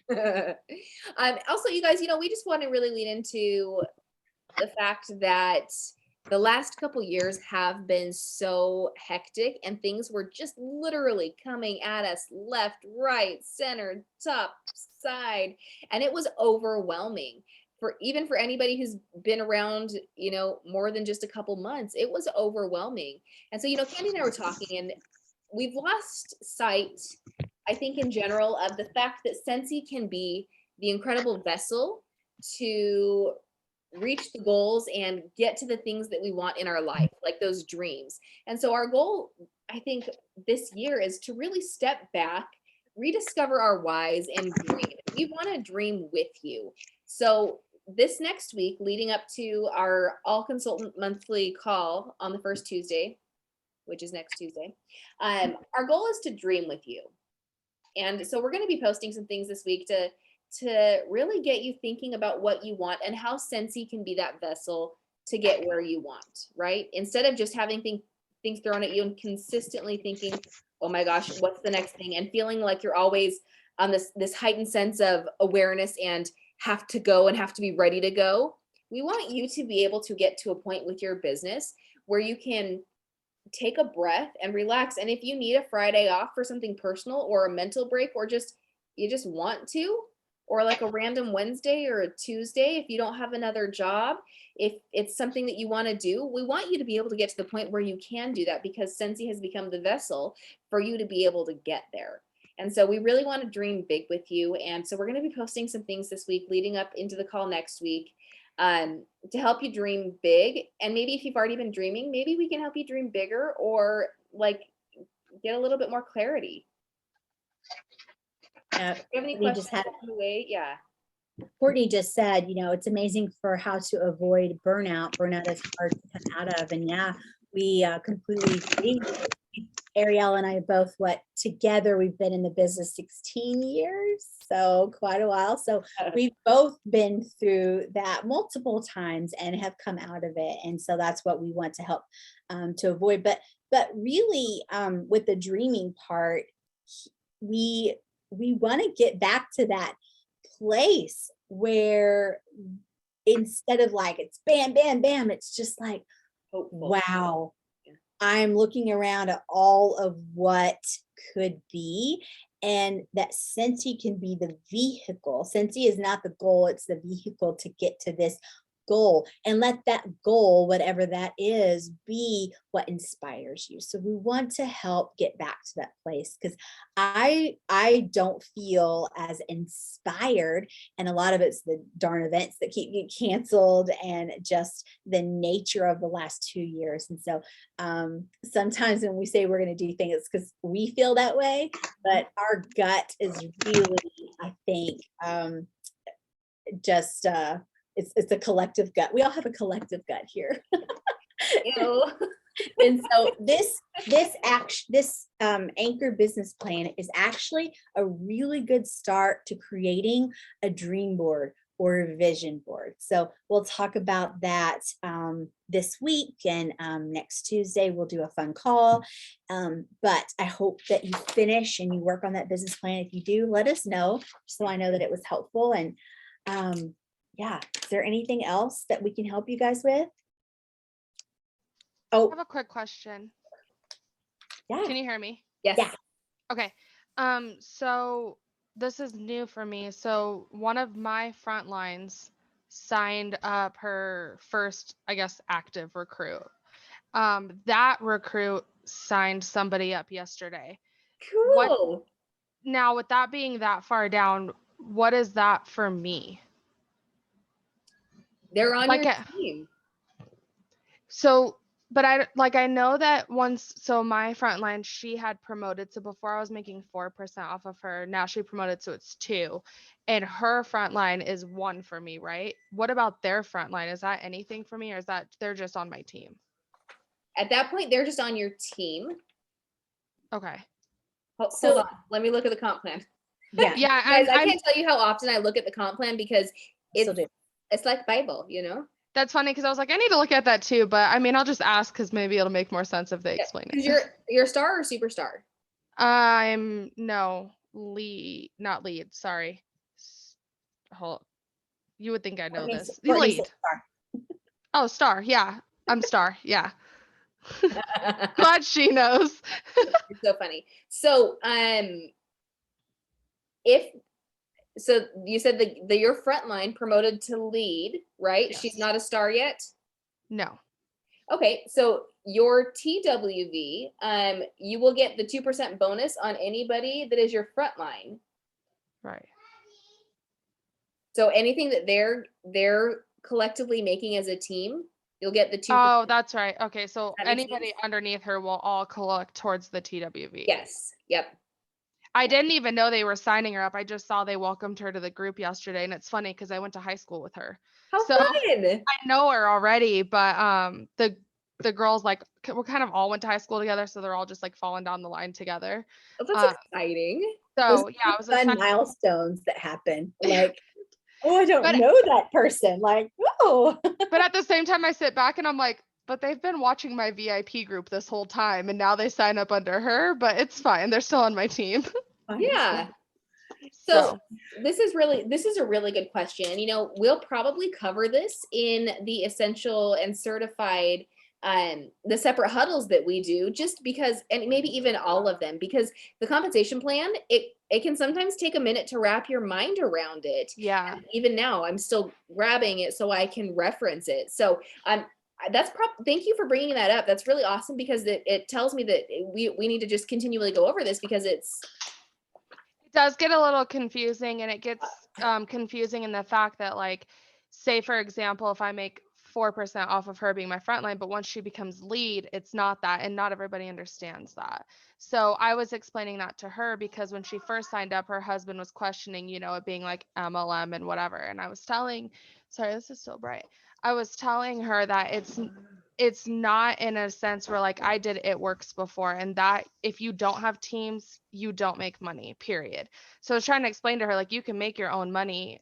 Also, you guys, we just want to really lean into the fact that the last couple years have been so hectic and things were just literally coming at us left, right, center, top, side, and it was overwhelming even for anybody who's been around, more than just a couple months. It was overwhelming. And so, Candy and I were talking, and we've lost sight, I think, in general, of the fact that SENCI can be the incredible vessel to reach the goals and get to the things that we want in our life, like those dreams. And so our goal, I think, this year is to really step back, rediscover our whys, and dream. We want to dream with you. So this next week, leading up to our all consultant monthly call on the first Tuesday, which is next Tuesday, our goal is to dream with you. And so we're going to be posting some things this week to really get you thinking about what you want and how SENCI can be that vessel to get where you want, right? Instead of just having things thrown at you and consistently thinking, oh my gosh, what's the next thing? And feeling like you're always on this heightened sense of awareness and have to go and have to be ready to go. We want you to be able to get to a point with your business where you can take a breath and relax. And if you need a Friday off for something personal or a mental break, or just you just want to, or like a random Wednesday or a Tuesday, if you don't have another job, if it's something that you want to do, we want you to be able to get to the point where you can do that, because Scentsy has become the vessel for you to be able to get there. And so we really want to dream big with you. And so we're going to be posting some things this week leading up into the call next week to help you dream big. And maybe if you've already been dreaming, maybe we can help you dream bigger, or like get a little bit more clarity. Yeah, Do you have any we questions just had- on the way? Yeah. Courtney just said, it's amazing for how to avoid burnout. Burnout is hard to come out of. And yeah, we completely agree. Ariel and I both, together we've been in the business 16 years, so quite a while. So we've both been through that multiple times and have come out of it. And so that's what we want to help to avoid. But really, with the dreaming part, we want to get back to that place where instead of like it's bam, bam, bam, it's just like, Hopeful. wow, I'm looking around at all of what could be, and that Scentsy can be the vehicle. Scentsy is not the goal, it's the vehicle to get to this goal, and let that goal, whatever that is, be what inspires you. So we want to help get back to that place, because I don't feel as inspired, and a lot of it's the darn events that keep getting canceled and just the nature of the last 2 years. And so sometimes when we say we're going to do things, it's because we feel that way, but our gut is really, I think, just it's a collective gut. We all have a collective gut here. Ew. And so this anchor business plan is actually a really good start to creating a dream board or a vision board. So we'll talk about that this week, and next Tuesday we'll do a fun call. But I hope that you finish and you work on that business plan. If you do, let us know so I know that it was helpful. And yeah, is there anything else that we can help you guys with? I Oh, have a quick question. yeah. Can you hear me? Yes. Yeah. Okay. So this is new for me. So one of my front lines signed up her first, I guess, active recruit. That recruit signed somebody up yesterday. Cool. Now, with that being that far down, what is that for me? They're on Like your team. So, but I know that once, so my frontline, she had promoted. So before I was making 4% off of her. Now she promoted, so it's 2. And her frontline is 1 for me, right? What about their frontline? Is that anything for me, or is that they're just on my team? At that point, they're just on your team. Okay. Hold on. Let me look at the comp plan. Yeah. Yeah. Guys, I can't tell you how often I look at the comp plan, because Still do. it's like Bible, That's funny, because I was like, I need to look at that too. But I mean, I'll just ask, because maybe it'll make more sense if they explain it. You're star or superstar? I'm not lead. Sorry. You would think I know this. Courtney said Lead. star. Oh, star. Yeah. I'm star. Yeah. Glad she knows. It's so funny. So, so you said your front line promoted to lead, right? Yes. She's not a star yet? No. Okay, so your TWV, you will get the 2% bonus on anybody that is your front line. Right. So anything that they're collectively making as a team, you'll get the 2%. Oh, that's right. Okay, so That makes anybody sense? underneath her will all collect towards the TWV. Yes. Yep. I didn't even know they were signing her up. I just saw they welcomed her to the group yesterday, and it's funny because I went to high school with her. How So fun! I know her already, but the girls, like, we kind of all went to high school together, so they're all just like falling down the line together. Oh, that's exciting. So yeah, it was fun exciting. milestones that happen. Like, oh, I don't But- know that person. Like, oh. But at the same time, I sit back and I'm like, but they've been watching my VIP group this whole time and now they sign up under her, but it's fine. They're still on my team. Yeah. So this is a really good question. And, you know, we'll probably cover this in the essential and certified, the separate huddles that we do, just because, and maybe even all of them, because the compensation plan, it can sometimes take a minute to wrap your mind around it. Yeah. And even now I'm still grabbing it so I can reference it. So thank you for bringing that up. That's really awesome, because it tells me that we need to just continually go over this, because it does get a little confusing, and it gets confusing in the fact that, like, say for example, if I make 4% off of her being my frontline, but once she becomes lead, it's not that, and not everybody understands that. So I was explaining that to her, because when she first signed up, her husband was questioning, you know, it being like MLM and whatever. And I was telling, sorry, this is so bright. I was telling her that it's not in a sense where, like, I did It Works before, and that if you don't have teams, you don't make money, period. So I was trying to explain to her, like, you can make your own money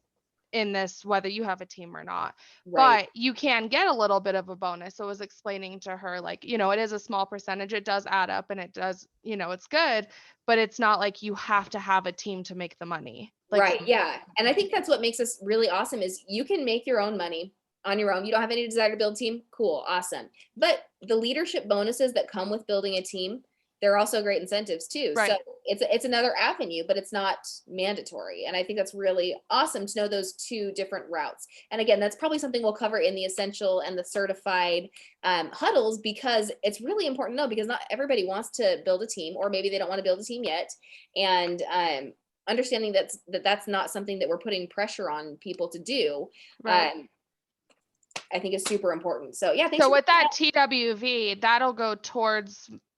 in this, whether you have a team or not, right. but you can get a little bit of a bonus. So I was explaining to her, like, you know, it is a small percentage, it does add up, and it does, you know, it's good, but it's not like you have to have a team to make the money. Like, Right. Yeah. And I think that's what makes us really awesome, is you can make your own money on your own. You don't have any desire to build a team. Cool. Awesome. But the leadership bonuses that come with building a team, they're also great incentives too. Right. So it's another avenue, but it's not mandatory. And I think that's really awesome to know those two different routes. And again, that's probably something we'll cover in the essential and the certified huddles, because it's really important to know, because not everybody wants to build a team, or maybe they don't want to build a team yet. And understanding that's not something that we're putting pressure on people to do. right. I think is super important. So yeah, thanks. So with that TWV,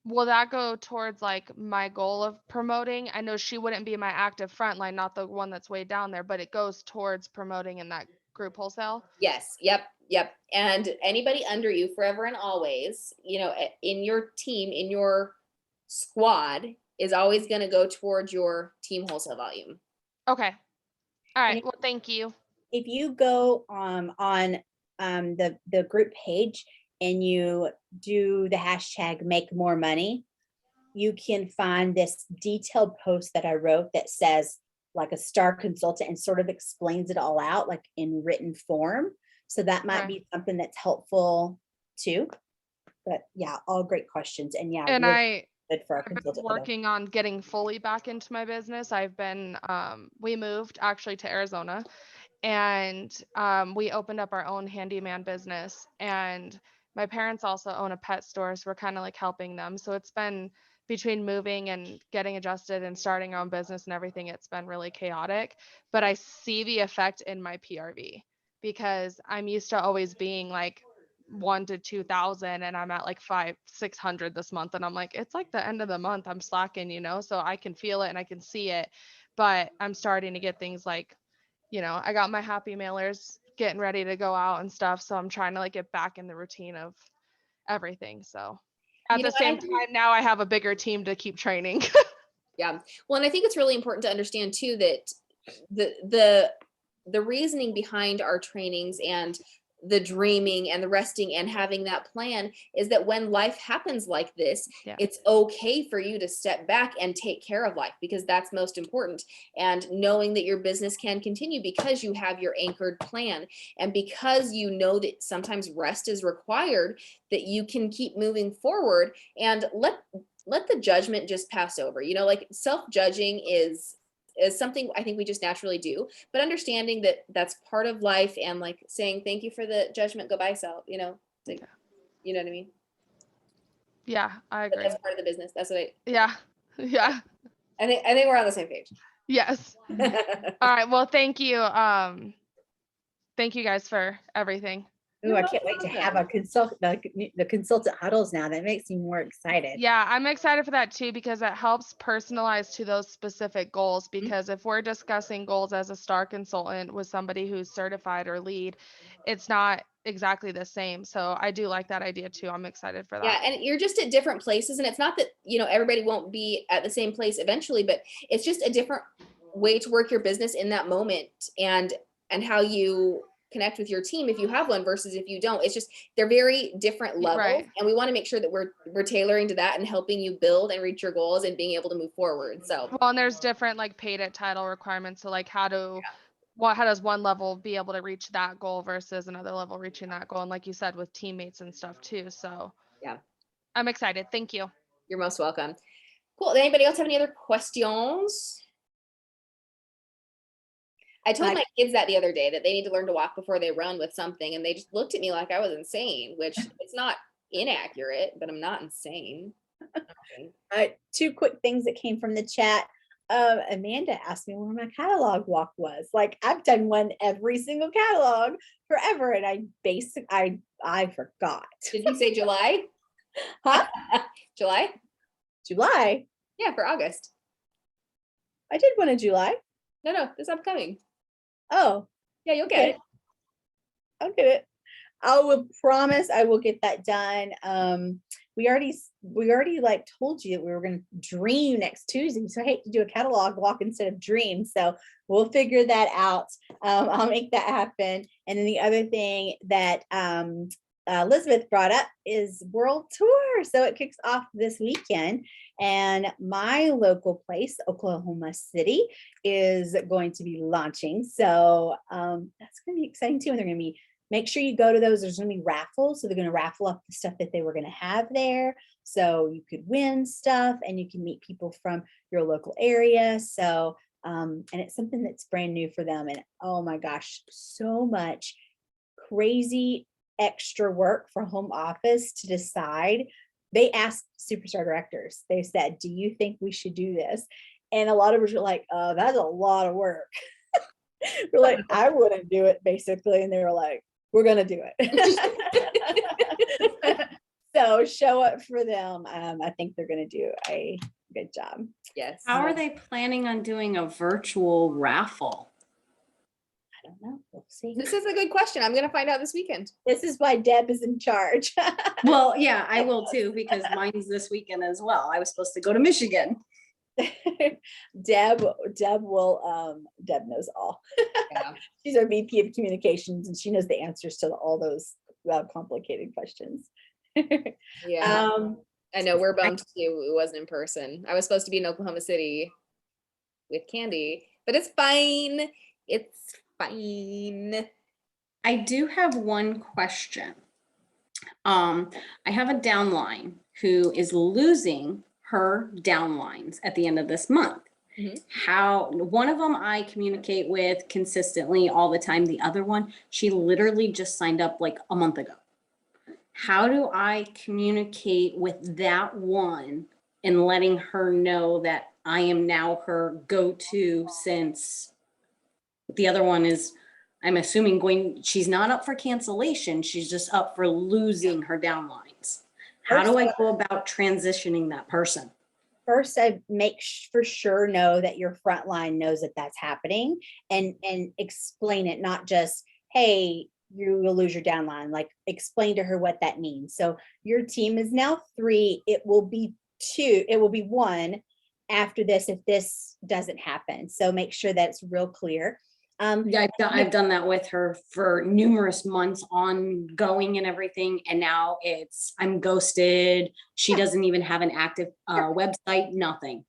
will that go towards like my goal of promoting? I know she wouldn't be my active frontline, not the one that's way down there, but it goes towards promoting in that group wholesale. Yes. Yep. And anybody under you, forever and always, you know, in your team, in your squad, is always going to go towards your team wholesale volume. Okay. All right. Well, thank you. If you go on the group page and you do the hashtag make more money, you can find this detailed post that I wrote that says, like, a star consultant, and sort of explains it all out, like in written form. So that might be something that's helpful too. But yeah, all great questions. And yeah, And really good for a I've been consultant. working on getting fully back into my business. I've been, we moved actually to Arizona, and we opened up our own handyman business, and my parents also own a pet store, so we're kind of like helping them. So it's been, between moving and getting adjusted and starting our own business and everything, it's been really chaotic, but I see the effect in my PRV, because I'm used to always being like 1 to 2,000, and I'm at like 500-600 this month, and I'm like, it's like the end of the month, I'm slacking, you know, so I can feel it and I can see it, but I'm starting to get things like, you know, I got my happy mailers getting ready to go out and stuff, so I'm trying to like get back in the routine of everything. So at the same time, now I have a bigger team to keep training. Yeah. Well, and I think it's really important to understand too that the reasoning behind our trainings and the dreaming and the resting and having that plan is that when life happens like this, it's okay for you to step back and take care of life, because that's most important. And knowing that your business can continue because you have your anchored plan, and because you know that sometimes rest is required, that you can keep moving forward and let the judgment just pass over. You know, like, self-judging is something I think we just naturally do, but understanding that that's part of life, and like saying thank you for the judgment, goodbye self, you know, like, you know what I mean? Yeah, I agree. That's part of the business. That's what yeah. I think we're on the same page. Yes. All right. Well, thank you. Thank you guys for everything. Ooh, I can't wait to have a the consultant huddles now. That makes me more excited. Yeah, I'm excited for that too, because it helps personalize to those specific goals. Because if we're discussing goals as a star consultant with somebody who's certified or lead, it's not exactly the same. So I do like that idea too. I'm excited for that. Yeah, and you're just at different places, and it's not that, you know, everybody won't be at the same place eventually, but it's just a different way to work your business in that moment, and how you connect with your team if you have one versus if you don't. It's just, they're very different levels. Right. And we want to make sure that we're tailoring to that and helping you build and reach your goals and being able to move forward. So Well, and there's different like paid at title requirements. So like how does one level be able to reach that goal versus another level reaching that goal? And like you said, with teammates and stuff too. So yeah, I'm excited. Thank you. you're most welcome. Cool. Does anybody else have any other questions? I told my kids that the other day, that they need to learn to walk before they run with something. And they just looked at me like I was insane, which it's not inaccurate, but I'm not insane. Two quick things that came from the chat. Amanda asked me where my catalog walk was. Like, I've done one every single catalog forever, and I forgot. Did you say July? Huh? July? July? Yeah, for August. I did one in July. No, this upcoming. Oh, Yeah, you'll get it. I'll get it. I will promise I will get that done. We already like told you that we were going to dream next Tuesday. So I hate to do a catalog walk instead of dream. So we'll figure that out. I'll make that happen. And then the other thing that Elizabeth brought up is World Tour. So it kicks off this weekend, and my local place, Oklahoma City, is going to be launching. So that's going to be exciting too. And they're going to be, make sure you go to those. There's going to be raffles. So they're going to raffle up the stuff that they were going to have there. So you could win stuff and you can meet people from your local area. So, and it's something that's brand new for them. And oh my gosh, so much crazy extra work for home office to decide. They asked superstar directors, they said, do you think we should do this? And a lot of us were like, oh, that's a lot of work. We're like, I wouldn't do it, basically. And they were like, we're going to do it. So show up for them. I think they're going to do a good job. Yes. How are they planning on doing a virtual raffle? I don't know. We'll see. This is a good question. I'm going to find out this weekend. This is why Deb is in charge. Well, yeah, I will too, because mine's this weekend as well. I was supposed to go to Michigan. Deb knows all. Yeah. She's our VP of communications, and she knows the answers to all those complicated questions. Yeah. I know we're bummed too. It wasn't in person. I was supposed to be in Oklahoma City with Candy, but it's fine. It's fine. I do have one question. I have a downline who is losing her downlines at the end of this month. Mm-hmm. One of them I communicate with consistently all the time. The other one, she literally just signed up like a month ago. How do I communicate with that one and letting her know that I am now her go-to, since the other one is, I'm assuming, she's not up for cancellation. She's just up for losing her downlines. How do I go about transitioning that person? First, I make for sure know that your frontline knows that that's happening, and explain it, not just, hey, you will lose your downline. Like, explain to her what that means. So your team is now 3. It will be 2. It will be 1 after this if this doesn't happen. So make sure that's real clear. Yeah, I've done that with her for numerous months, ongoing and everything. And now I'm ghosted. She doesn't even have an active website, nothing.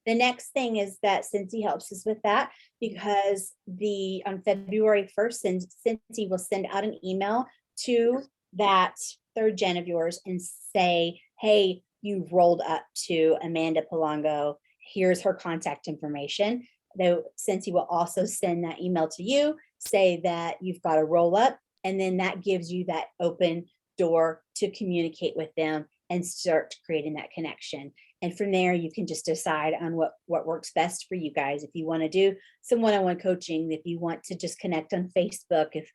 The next thing is that Cincy helps us with that, because on February 1st, Cincy will send out an email to that 3rd gen of yours and say, hey, you've rolled up to Amanda Palongo. Here's her contact information. Though Cincy will also send that email to you, say that you've got a roll up, and then that gives you that open door to communicate with them and start creating that connection. And from there, you can just decide on what works best for you guys. If you want to do some one-on-one coaching, if you want to just connect on Facebook, if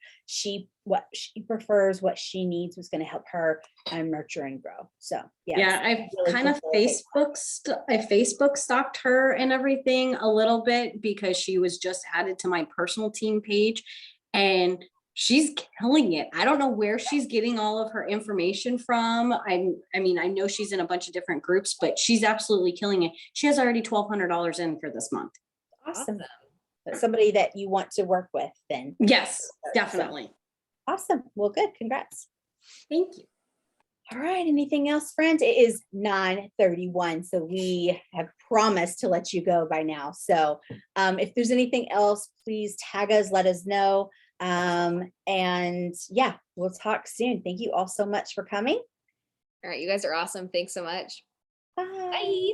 what she prefers, what she needs, was going to help her nurture and grow. So yeah, I've really kind of Facebook stalked her and everything a little bit, because she was just added to my personal team page, and she's killing it. I don't know where she's getting all of her information from. I mean, I know she's in a bunch of different groups, but she's absolutely killing it. She has already $1,200 in for this month. Awesome. somebody that you want to work with then. Yes, So, definitely. awesome. Well, good. Congrats. Thank you. All right. Anything else, friends? It is 9:31. So we have promised to let you go by now. So if there's anything else, please tag us, let us know. And yeah, we'll talk soon. Thank you all so much for coming. All right, you guys are awesome. Thanks so much. Bye. Bye.